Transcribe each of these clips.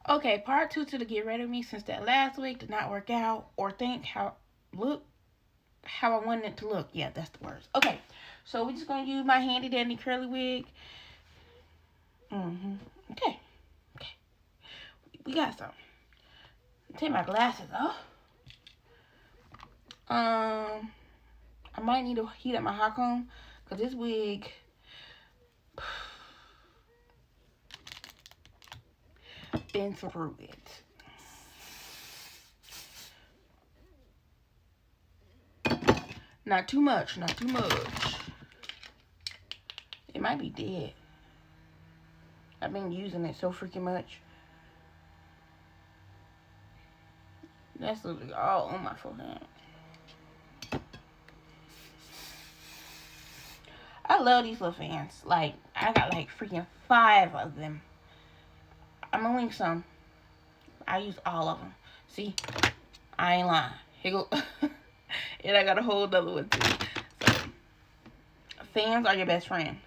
Okay, part two to the get rid of me since that last week did not work out or think look how I wanted it to look. Yeah, that's the words. Okay, so we're just gonna use my handy dandy curly wig. Okay, okay, we got some. Take my glasses off. I might need to heat up my hot comb because this wig been through it. Not too much, not too much. It might be dead. I've been using it so freaking much. That's literally all on my forehead. I love these little fans. Like, I got like freaking 5 of them. I'm gonna link some. I use all of them. See, I ain't lying. Here go. And I got a whole other one too. So, fans are your best friend.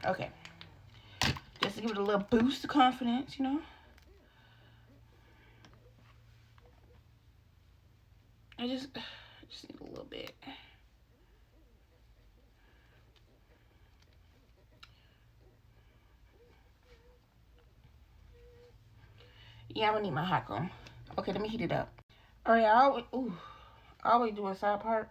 Okay. Just to give it a little boost of confidence, you know. I just need a little bit. Yeah, I'm gonna need my hot comb. Okay, let me heat it up. All right, I always do a side part.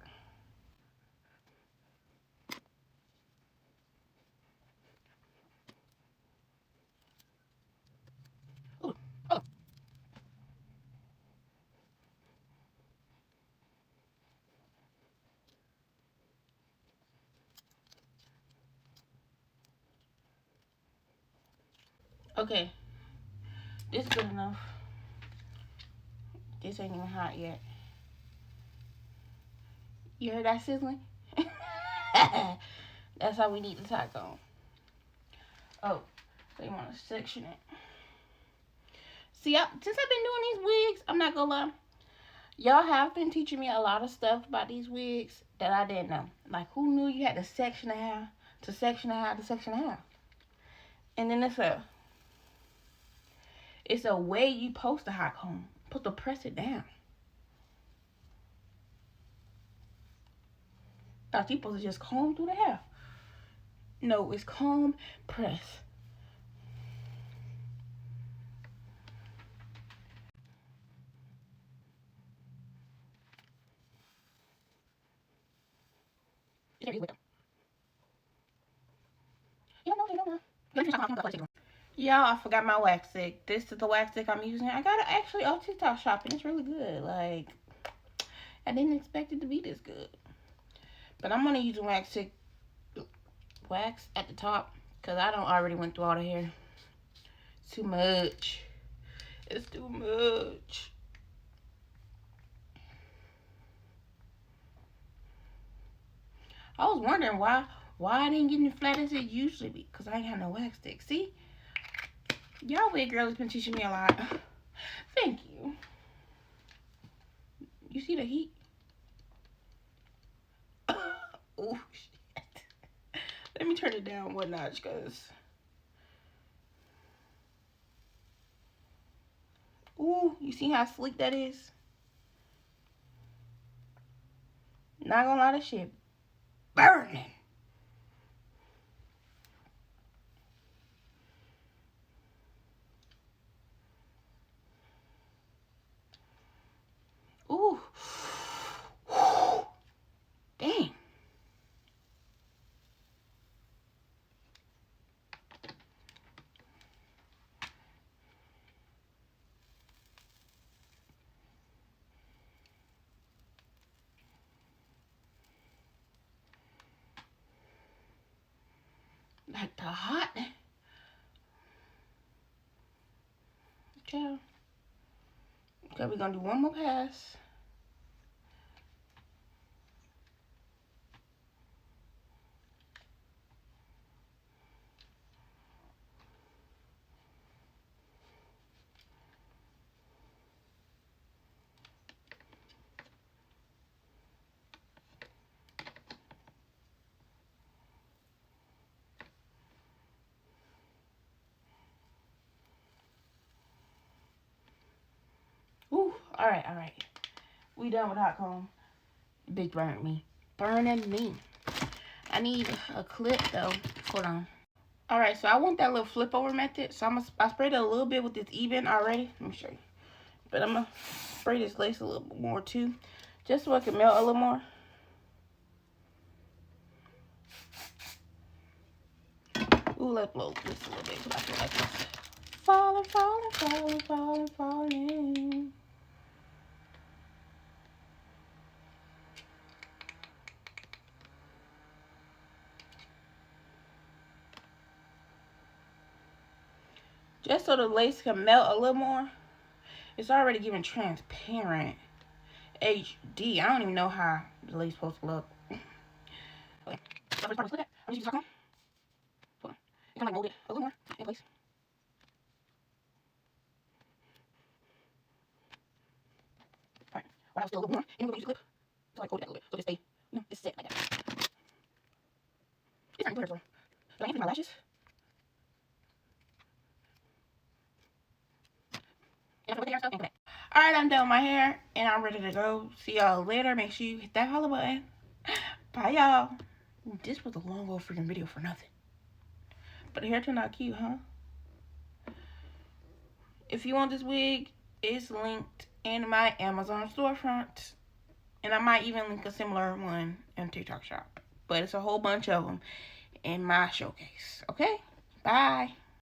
Ooh, oh. Okay, this is good enough. This ain't even hot yet. You heard that sizzling? That's how we need the taco. Oh, so you want to section it. See, since I've been doing these wigs, I'm not gonna lie. Y'all have been teaching me a lot of stuff about these wigs that I didn't know. Like, who knew you had to section a hair, to section a hair, to section a hair? And then it's a way you post a hot comb. Put to press it down. Thought you supposed to just comb through the hair. No, it's comb, press. Y'all, I forgot my wax stick. This is the wax stick I'm using. I got it actually off TikTok shopping. It's really good. Like, I didn't expect it to be this good. But I'm gonna use a wax at the top because I don't already went through all the hair. It's too much. It's too much. I was wondering why I didn't get as flat as it usually be because I ain't have no wax stick. See, y'all wig girl has been teaching me a lot. Thank you. You see the heat? Oh shit. Let me turn it down one notch, cause ooh, you see how sleek that is? Not gonna lie, that shit burning. Ooh. Dang. Like the hot. Okay. Okay, we're gonna do one more pass. Alright. We done with hot comb. Bitch burned me. Burning me. I need a clip though. Hold on. Alright, so I want that little flip over method. So I sprayed it a little bit with this even already. Let me show you. But I'm going to spray this lace a little bit more too. Just so it can melt a little more. Ooh, let's blow this a little bit because I feel like it's falling. Just so the lace can melt a little more. It's already giving transparent HD. I don't even know how the lace is supposed to look. Okay. So first part, look at. I'm just using hold on. You can like mold it a little more in place. Alright. While I was still a little more, and we're going to use a clip to like hold it back a little bit. So just stay, just sit like that. It's not clear, but I can't fix my lashes. Alright, I'm done with my hair and I'm ready to go. See y'all later. Make sure you hit that holla button. Bye, y'all. This was a long old freaking video for nothing. But the hair turned out cute, huh? If you want this wig, it's linked in my Amazon storefront. And I might even link a similar one in TikTok shop. But it's a whole bunch of them in my showcase. Okay? Bye.